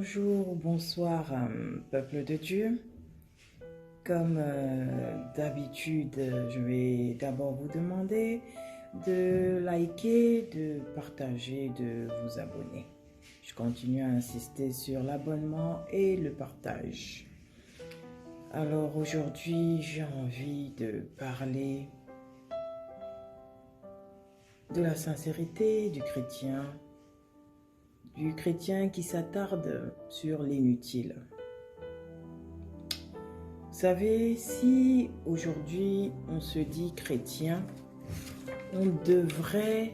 Bonjour ou bonsoir, peuple de Dieu. Comme d'habitude, je vais d'abord vous demander de liker, de partager, de vous abonner. Je continue à insister sur l'abonnement et le partage. Alors aujourd'hui, j'ai envie de parler de la sincérité du chrétien qui s'attarde sur l'inutile. Vous savez, si aujourd'hui on se dit chrétien, on devrait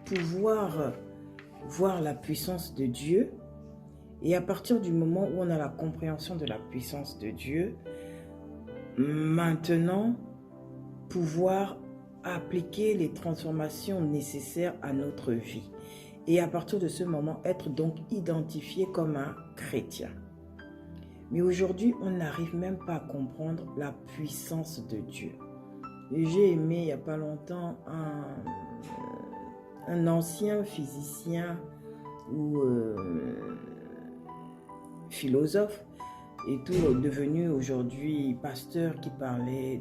pouvoir voir la puissance de Dieu, et à partir du moment où on a la compréhension de la puissance de Dieu, maintenant pouvoir appliquer les transformations nécessaires à notre vie. Et à partir de ce moment, être donc identifié comme un chrétien. Mais aujourd'hui, on n'arrive même pas à comprendre la puissance de Dieu. J'ai aimé il n'y a pas longtemps un ancien physicien ou philosophe et tout, devenu aujourd'hui pasteur, qui parlait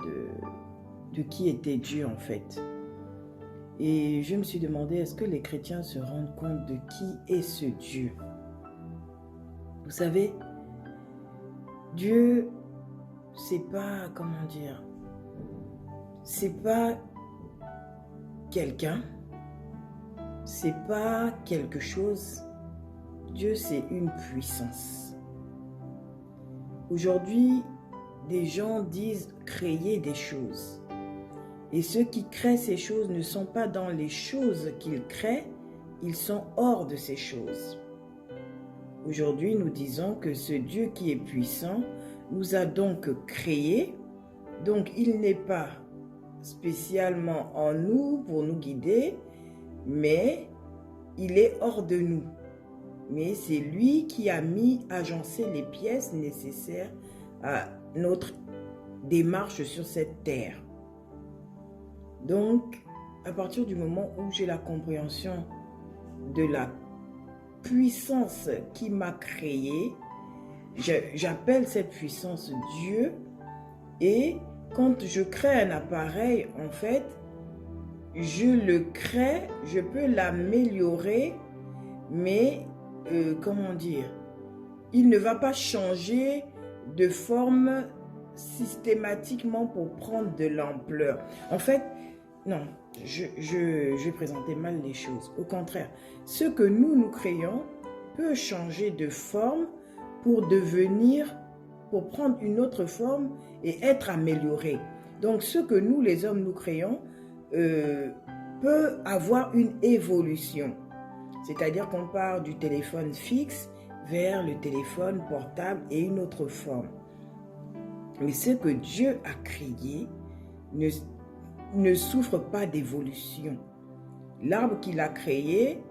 de qui était Dieu en fait. Et je me suis demandé, est-ce que les chrétiens se rendent compte de qui est ce Dieu? Vous savez, Dieu, c'est pas, comment dire, c'est pas quelqu'un, c'est pas quelque chose. Dieu, c'est une puissance. Aujourd'hui, des gens disent créer des choses. Et ceux qui créent ces choses ne sont pas dans les choses qu'ils créent, ils sont hors de ces choses. Aujourd'hui, nous disons que ce Dieu qui est puissant nous a donc créés, donc il n'est pas spécialement en nous pour nous guider, mais il est hors de nous. Mais c'est lui qui a agencé les pièces nécessaires à notre démarche sur cette terre. Donc, à partir du moment où j'ai la compréhension de la puissance qui m'a créé, j'appelle cette puissance Dieu. Et quand je crée un appareil, en fait, je le crée, je peux l'améliorer, mais comment dire, il ne va pas changer de forme systématiquement pour prendre de l'ampleur. En fait, non, je vais présenter mal les choses. Au contraire, ce que nous créons peut changer de forme pour prendre une autre forme et être amélioré. Donc, ce que nous, les hommes, nous créons peut avoir une évolution. C'est-à-dire qu'on part du téléphone fixe vers le téléphone portable et une autre forme. Mais ce que Dieu a créé ne souffre pas d'évolution. L'arbre qu'il a créé,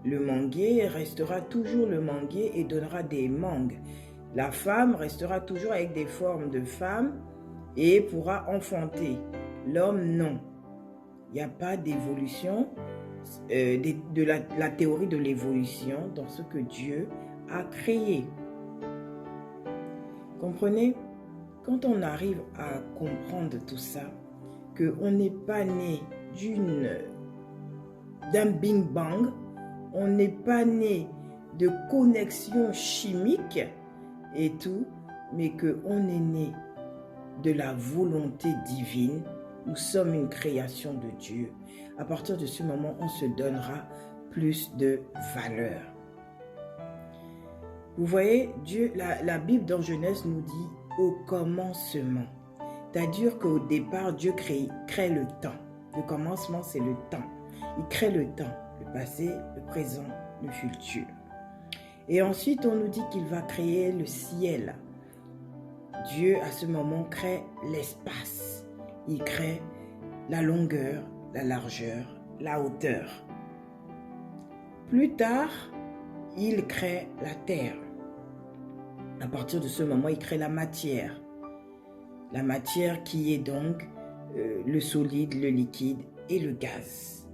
le manguier, restera toujours le manguier et donnera des mangues. La femme restera toujours avec des formes de femme et pourra enfanter. L'homme, non. Il n'y a pas d'évolution, de la théorie de l'évolution dans ce que Dieu a créé. Comprenez? Quand on arrive à comprendre tout ça, qu'on n'est pas né d'un Big Bang, on n'est pas né de connexion chimique et tout, mais qu'on est né de la volonté divine. Nous sommes une création de Dieu. À partir de ce moment, on se donnera plus de valeur. Vous voyez, Dieu, la Bible dans Genèse nous dit au commencement. C'est-à-dire qu'au départ, Dieu crée le temps. Le commencement, c'est le temps. Il crée le temps, le passé, le présent, le futur. Et ensuite, on nous dit qu'il va créer le ciel. Dieu, à ce moment, crée l'espace. Il crée la longueur, la largeur, la hauteur. Plus tard, il crée la terre. À partir de ce moment, il crée la matière. La matière qui est donc le solide, le liquide et le gaz.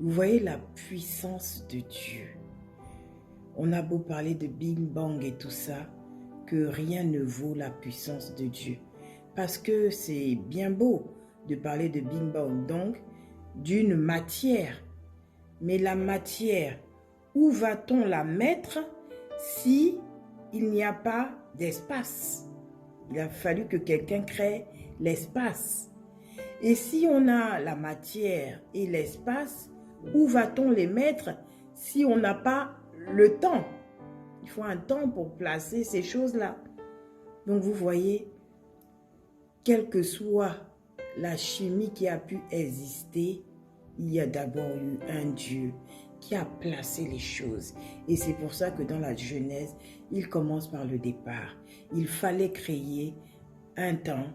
Vous voyez la puissance de Dieu. On a beau parler de Big Bang et tout ça, que rien ne vaut la puissance de Dieu. Parce que c'est bien beau de parler de Big Bang, donc d'une matière. Mais la matière, où va-t-on la mettre si il n'y a pas d'espace? Il a fallu que quelqu'un crée l'espace. Et si on a la matière et l'espace, où va-t-on les mettre si on n'a pas le temps? Il faut un temps pour placer ces choses-là. Donc vous voyez, quelle que soit la chimie qui a pu exister, il y a d'abord eu un Dieu qui a placé les choses. Et c'est pour ça que dans la Genèse, il commence par le départ. Il fallait créer un temps,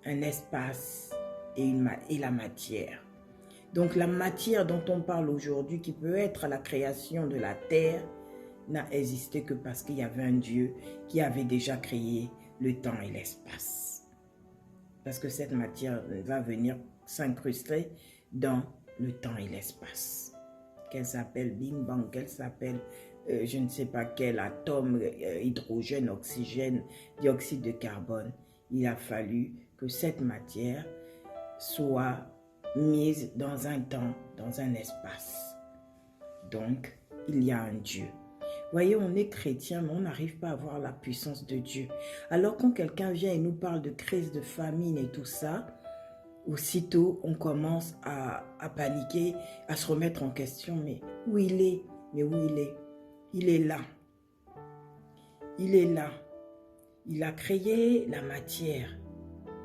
un espace et la matière. Donc la matière dont on parle aujourd'hui, qui peut être la création de la terre, n'a existé que parce qu'il y avait un Dieu qui avait déjà créé le temps et l'espace. Parce que cette matière va venir s'incruster dans le temps et l'espace. Qu'elle s'appelle Big Bang, qu'elle s'appelle je ne sais pas quel atome, hydrogène, oxygène, dioxyde de carbone. Il a fallu que cette matière soit mise dans un temps, dans un espace. Donc, il y a un Dieu. Voyez, on est chrétien, mais on n'arrive pas à voir la puissance de Dieu. Alors quand quelqu'un vient et nous parle de crise, de famine et tout ça, aussitôt on commence à paniquer, à se remettre en question. Mais où il est? Mais où il est? Il est là. Il est là. Il a créé la matière,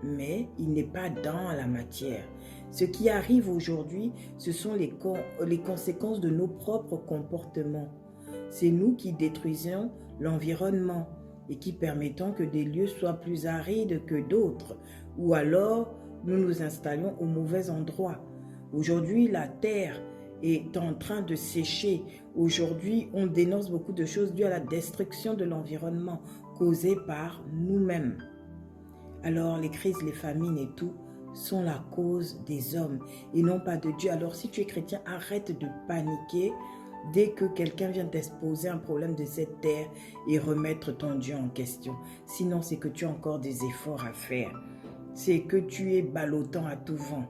mais il n'est pas dans la matière. Ce qui arrive aujourd'hui, ce sont les conséquences de nos propres comportements. C'est nous qui détruisons l'environnement et qui permettons que des lieux soient plus arides que d'autres, ou alors nous nous installons au mauvais endroit. Aujourd'hui, la terre est en train de sécher. Aujourd'hui, on dénonce beaucoup de choses dues à la destruction de l'environnement causée par nous-mêmes. Alors les crises, les famines et tout sont la cause des hommes et non pas de Dieu. Alors si tu es chrétien, arrête de paniquer dès que quelqu'un vient t'exposer un problème de cette terre et remettre ton Dieu en question. Sinon, c'est que tu as encore des efforts à faire. C'est que tu es ballottant à tout vent.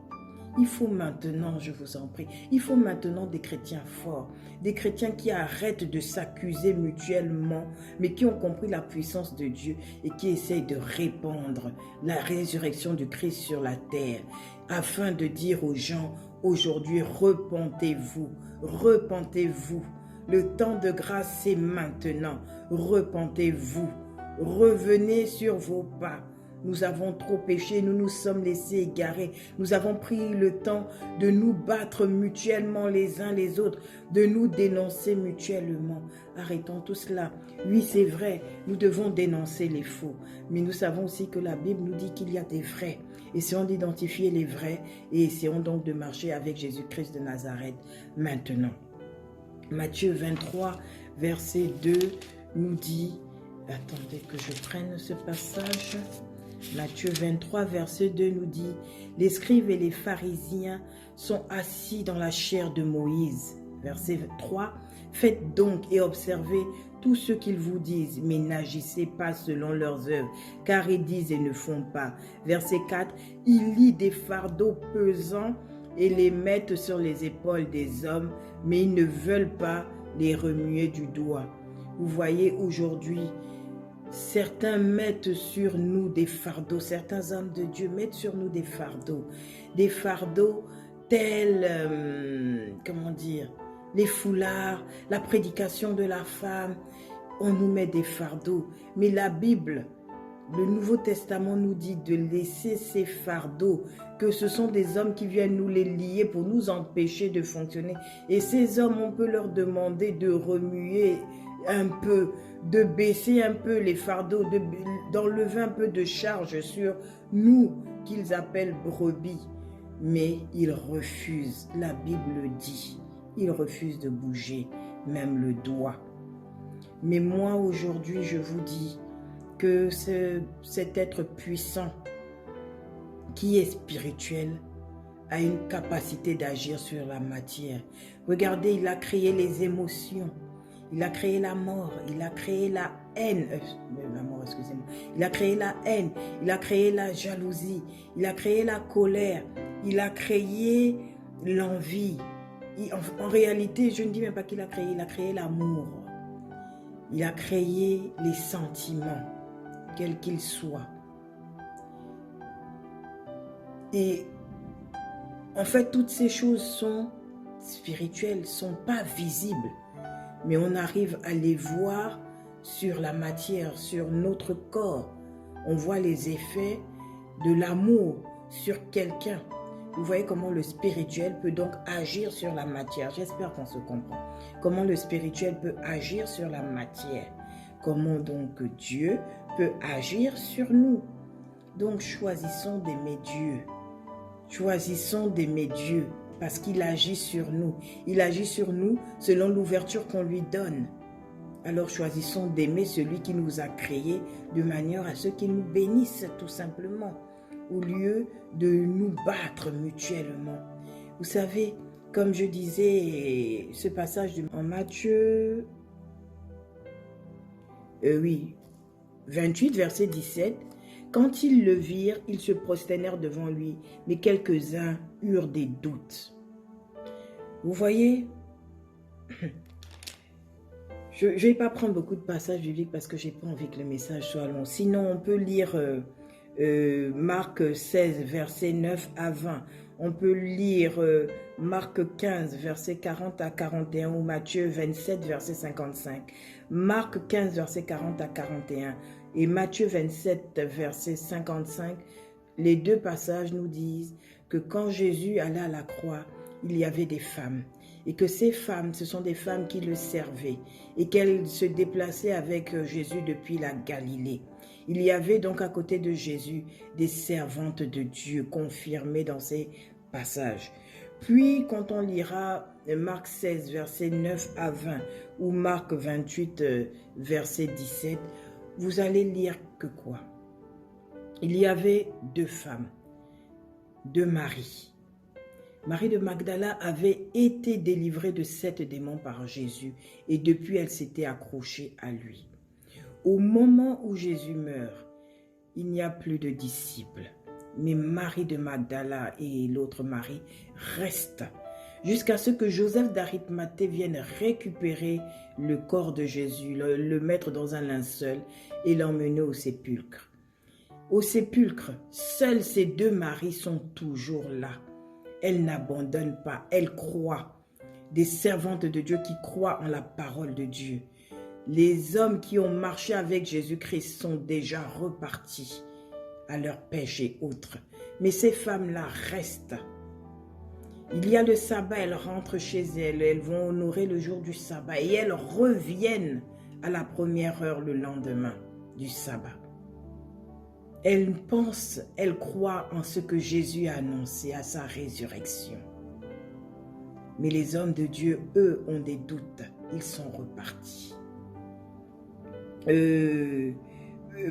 Il faut maintenant, je vous en prie, il faut maintenant des chrétiens forts, des chrétiens qui arrêtent de s'accuser mutuellement, mais qui ont compris la puissance de Dieu et qui essayent de répandre la résurrection du Christ sur la terre, afin de dire aux gens, aujourd'hui, repentez-vous, repentez-vous. Le temps de grâce, c'est maintenant. Repentez-vous, revenez sur vos pas. Nous avons trop péché, nous nous sommes laissés égarer. Nous avons pris le temps de nous battre mutuellement les uns les autres, de nous dénoncer mutuellement. Arrêtons tout cela. Oui, c'est vrai, nous devons dénoncer les faux. Mais nous savons aussi que la Bible nous dit qu'il y a des vrais. Essayons d'identifier les vrais et essayons donc de marcher avec Jésus-Christ de Nazareth maintenant. Matthieu 23, verset 2 nous dit, attendez que je prenne ce passage. Matthieu 23, verset 2 nous dit, les scribes et les pharisiens sont assis dans la chair de Moïse. Verset 3, faites donc et observez tout ce qu'ils vous disent, mais n'agissez pas selon leurs œuvres, car ils disent et ne font pas. Verset 4, ils lient des fardeaux pesants et les mettent sur les épaules des hommes, mais ils ne veulent pas les remuer du doigt. Vous voyez aujourd'hui, certains mettent sur nous des fardeaux, certains hommes de Dieu mettent sur nous des fardeaux tels, comment dire, les foulards, la prédication de la femme, on nous met des fardeaux. Mais la Bible, le Nouveau Testament nous dit de laisser ces fardeaux, que ce sont des hommes qui viennent nous les lier pour nous empêcher de fonctionner. Et ces hommes, on peut leur demander de remuer un peu, de baisser un peu les fardeaux, d'enlever un peu de charge sur nous qu'ils appellent brebis. Mais ils refusent, la Bible dit, ils refusent de bouger, même le doigt. Mais moi aujourd'hui je vous dis que cet être puissant qui est spirituel a une capacité d'agir sur la matière. Regardez, il a créé les émotions. Il a créé la mort, il a créé la haine, la mort, excusez-moi. Il a créé la haine, il a créé la jalousie, il a créé la colère, il a créé l'envie. En réalité, je ne dis même pas qu'il a créé l'amour. Il a créé les sentiments, quels qu'ils soient. Et en fait, toutes ces choses sont spirituelles, sont pas visibles. Mais on arrive à les voir sur la matière, sur notre corps. On voit les effets de l'amour sur quelqu'un. Vous voyez comment le spirituel peut donc agir sur la matière. J'espère qu'on se comprend. Comment le spirituel peut agir sur la matière. Comment donc Dieu peut agir sur nous. Donc choisissons d'aimer Dieu. Choisissons d'aimer Dieu. Parce qu'il agit sur nous. Il agit sur nous selon l'ouverture qu'on lui donne. Alors choisissons d'aimer celui qui nous a créés de manière à ce qu'il nous bénisse tout simplement, au lieu de nous battre mutuellement. Vous savez, comme je disais, ce passage en Matthieu 28, verset 17, quand ils le virent, ils se prosternèrent devant lui, mais quelques-uns eurent des doutes. Vous voyez, je ne vais pas prendre beaucoup de passages bibliques parce que je n'ai pas envie que le message soit long. Sinon, on peut lire Marc 16, verset 9 à 20. On peut lire Marc 15, verset 40 à 41 ou Matthieu 27, verset 55. Marc 15, verset 40 à 41 et Matthieu 27, verset 55. Les deux passages nous disent que quand Jésus allait à la croix, il y avait des femmes. Et que ces femmes, ce sont des femmes qui le servaient. Et qu'elles se déplaçaient avec Jésus depuis la Galilée. Il y avait donc à côté de Jésus des servantes de Dieu confirmées dans ces passages. Puis, quand on lira Marc 16, verset 9 à 20 ou Marc 28, verset 17, vous allez lire que quoi? Il y avait deux femmes, deux maris. Marie de Magdala avait été délivrée de 7 démons par Jésus et depuis elle s'était accrochée à lui. Au moment où Jésus meurt, il n'y a plus de disciples. Mais Marie de Magdala et l'autre Marie restent jusqu'à ce que Joseph d'Arimathée vienne récupérer le corps de Jésus, le mettre dans un linceul et l'emmener au sépulcre. Au sépulcre, seuls ces deux maris sont toujours là. Elles n'abandonnent pas, elles croient. Des servantes de Dieu qui croient en la parole de Dieu. Les hommes qui ont marché avec Jésus-Christ sont déjà repartis à leur pêche et autres. Mais ces femmes-là restent. Il y a le sabbat, elles rentrent chez elles, elles vont honorer le jour du sabbat et elles reviennent à la première heure le lendemain du sabbat. Elles pensent, elles croient en ce que Jésus a annoncé à sa résurrection. Mais les hommes de Dieu, eux, ont des doutes. Ils sont repartis.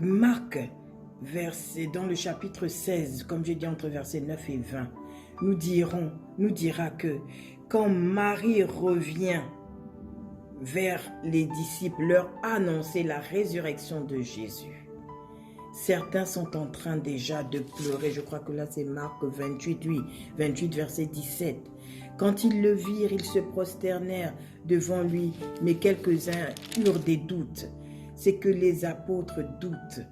Marc, dans le chapitre 16, comme j'ai dit entre versets 9 et 20, nous dira que quand Marie revient vers les disciples, leur annoncer la résurrection de Jésus, certains sont en train déjà de pleurer. Je crois que là c'est Marc 28, 28 verset 17. Quand ils le virent, ils se prosternèrent devant lui, mais quelques-uns eurent des doutes. C'est que les apôtres doutent.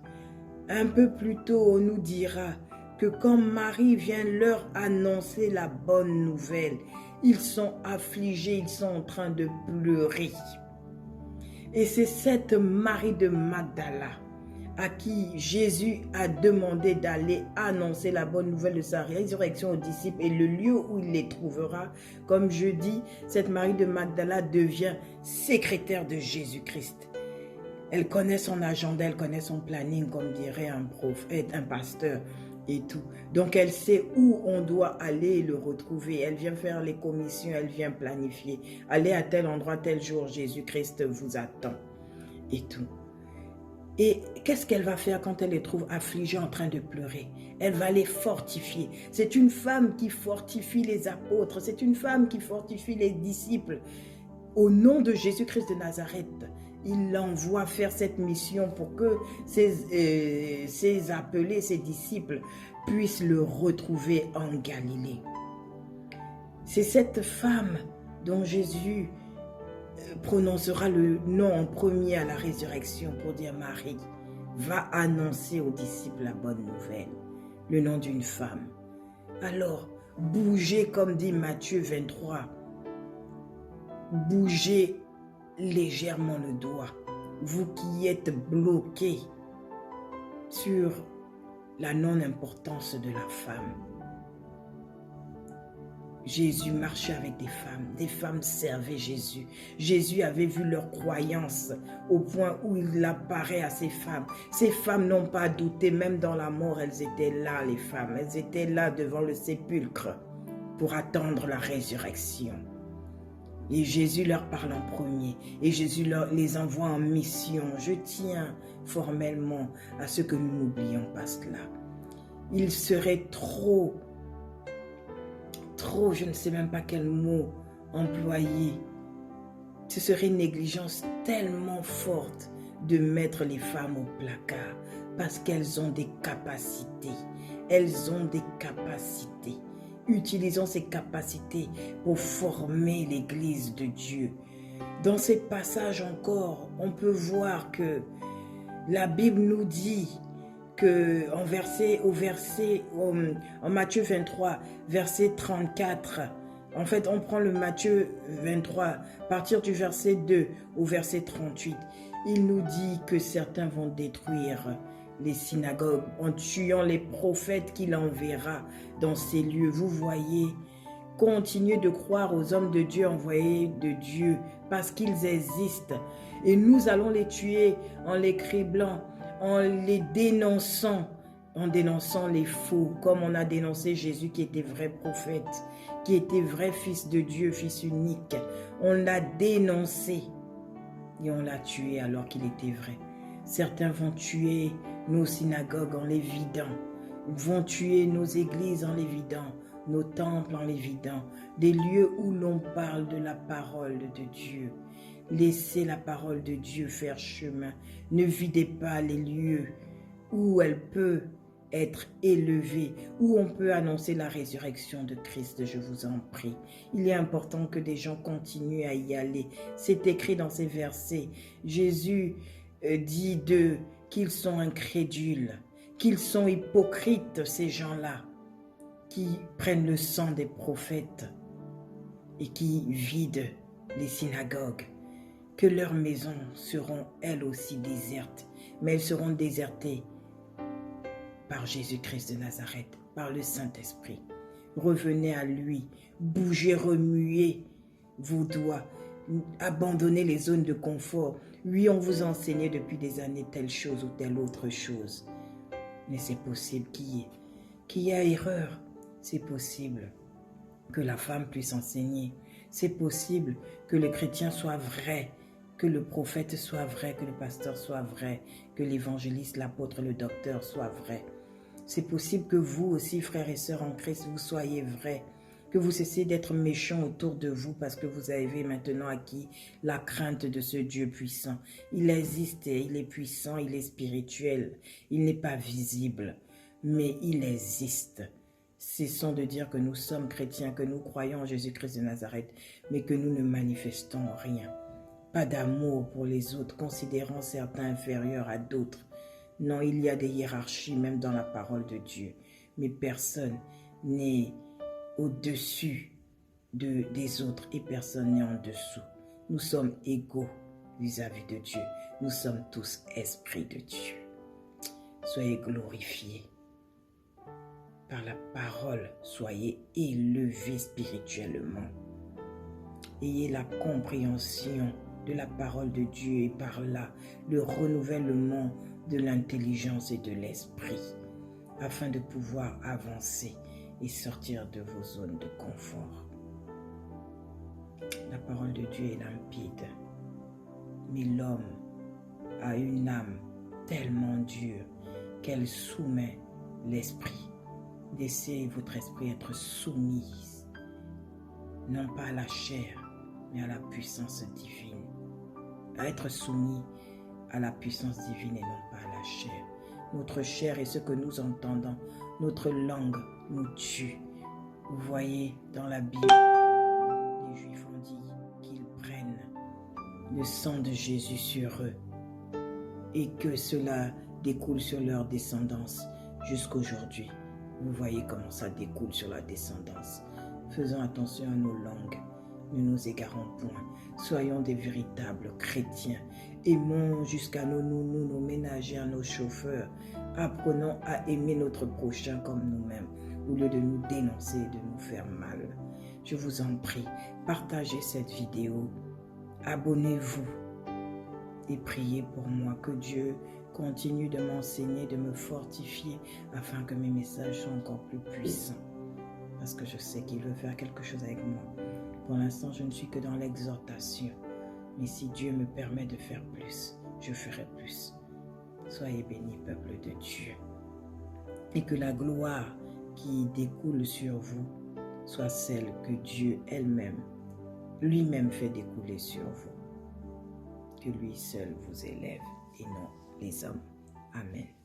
Un peu plus tôt, on nous dira que quand Marie vient leur annoncer la bonne nouvelle, ils sont affligés, ils sont en train de pleurer. Et c'est cette Marie de Magdala à qui Jésus a demandé d'aller annoncer la bonne nouvelle de sa résurrection aux disciples et le lieu où il les trouvera. Comme je dis, cette Marie de Magdala devient secrétaire de Jésus-Christ. Elle connaît son agenda, elle connaît son planning, comme dirait un prophète, un pasteur et tout. Donc elle sait où on doit aller le retrouver. Elle vient faire les commissions, elle vient planifier. Allez à tel endroit, tel jour, Jésus-Christ vous attend et tout. Et qu'est-ce qu'elle va faire quand elle les trouve affligées en train de pleurer? Elle va les fortifier. C'est une femme qui fortifie les apôtres. C'est une femme qui fortifie les disciples au nom de Jésus-Christ de Nazareth, il l'envoie faire cette mission pour que ses appelés, ses disciples puissent le retrouver en Galilée. C'est cette femme dont Jésus prononcera le nom en premier à la résurrection pour dire Marie va annoncer aux disciples la bonne nouvelle, le nom d'une femme. Alors, bougez comme dit Matthieu 23, bougez légèrement le doigt, vous qui êtes bloqués sur la non-importance de la femme. Jésus marchait avec des femmes servaient Jésus. Jésus avait vu leur croyance au point où il apparaît à ces femmes. Ces femmes n'ont pas douté, même dans la mort, elles étaient là, les femmes. Elles étaient là devant le sépulcre pour attendre la résurrection. Et Jésus leur parle en premier et Jésus les envoie en mission. Je tiens formellement à ce que nous n'oublions pas cela. Il serait trop, je ne sais même pas quel mot employer. Ce serait une négligence tellement forte de mettre les femmes au placard parce qu'elles ont des capacités. Elles ont des capacités. Utilisons ces capacités pour former l'Église de Dieu. Dans ces passages encore, on peut voir que la Bible nous dit que en Matthieu 23, verset 34, en fait on prend le Matthieu 23, à partir du verset 2 au verset 38, il nous dit que certains vont détruire les synagogues en tuant les prophètes qu'il enverra dans ces lieux. Vous voyez, continuez de croire aux hommes de Dieu envoyés de Dieu parce qu'ils existent et nous allons les tuer en les criblant, en les dénonçant, en dénonçant les faux, comme on a dénoncé Jésus qui était vrai prophète, qui était vrai fils de Dieu, fils unique. On l'a dénoncé et on l'a tué alors qu'il était vrai. Certains vont tuer nos synagogues en les vidant, vont tuer nos églises en les vidant, nos temples en les vidant, des lieux où l'on parle de la parole de Dieu. Laissez la parole de Dieu faire chemin. Ne videz pas les lieux où elle peut être élevée, où on peut annoncer la résurrection de Christ, je vous en prie. Il est important que des gens continuent à y aller. C'est écrit dans ces versets. Jésus dit d'eux qu'ils sont incrédules, qu'ils sont hypocrites, ces gens-là, qui prennent le sang des prophètes et qui vident les synagogues. Que leurs maisons seront elles aussi désertes, mais elles seront désertées par Jésus-Christ de Nazareth, par le Saint-Esprit. Revenez à lui, bougez, remuez vos doigts, abandonnez les zones de confort. Oui, on vous enseignait depuis des années telle chose ou telle autre chose, mais c'est possible qu'il y ait erreur. C'est possible que la femme puisse enseigner. C'est possible que le chrétien soit vrai, que le prophète soit vrai, que le pasteur soit vrai, que l'évangéliste, l'apôtre, le docteur soit vrai. C'est possible que vous aussi, frères et sœurs en Christ, vous soyez vrais, que vous cessiez d'être méchants autour de vous parce que vous avez maintenant acquis la crainte de ce Dieu puissant. Il existe, il est puissant, il est spirituel, il n'est pas visible, mais il existe. Cessons de dire que nous sommes chrétiens, que nous croyons en Jésus-Christ de Nazareth, mais que nous ne manifestons rien. Pas d'amour pour les autres, considérant certains inférieurs à d'autres. Non, il y a des hiérarchies même dans la parole de Dieu, mais personne n'est au-dessus des autres et personne n'est en dessous. Nous sommes égaux vis-à-vis de Dieu. Nous sommes tous esprits de Dieu. Soyez glorifiés par la parole, soyez élevés spirituellement. Ayez la compréhension de la parole de Dieu et par là le renouvellement de l'intelligence et de l'esprit afin de pouvoir avancer et sortir de vos zones de confort. La parole de Dieu est limpide, mais l'homme a une âme tellement dure qu'elle soumet l'esprit. Laissez votre esprit être soumis, non pas à la chair, mais à la puissance divine. À être soumis à la puissance divine et non pas à la chair. Notre chair est ce que nous entendons. Notre langue nous tue. Vous voyez dans la Bible, les Juifs ont dit qu'ils prennent le sang de Jésus sur eux et que cela découle sur leur descendance jusqu'aujourd'hui. Vous voyez comment ça découle sur la descendance. Faisons attention à nos langues. Ne nous égarons point. Soyons des véritables chrétiens. Aimons jusqu'à nos nounous, nos ménagères, nos chauffeurs. Apprenons à aimer notre prochain comme nous-mêmes, au lieu de nous dénoncer et de nous faire mal. Je vous en prie, partagez cette vidéo. Abonnez-vous et priez pour moi. Que Dieu continue de m'enseigner, de me fortifier, afin que mes messages soient encore plus puissants. Parce que je sais qu'il veut faire quelque chose avec moi. Pour l'instant, je ne suis que dans l'exhortation. Mais si Dieu me permet de faire plus, je ferai plus. Soyez bénis, peuple de Dieu. Et que la gloire qui découle sur vous soit celle que Dieu lui-même fait découler sur vous. Que lui seul vous élève et non les hommes. Amen.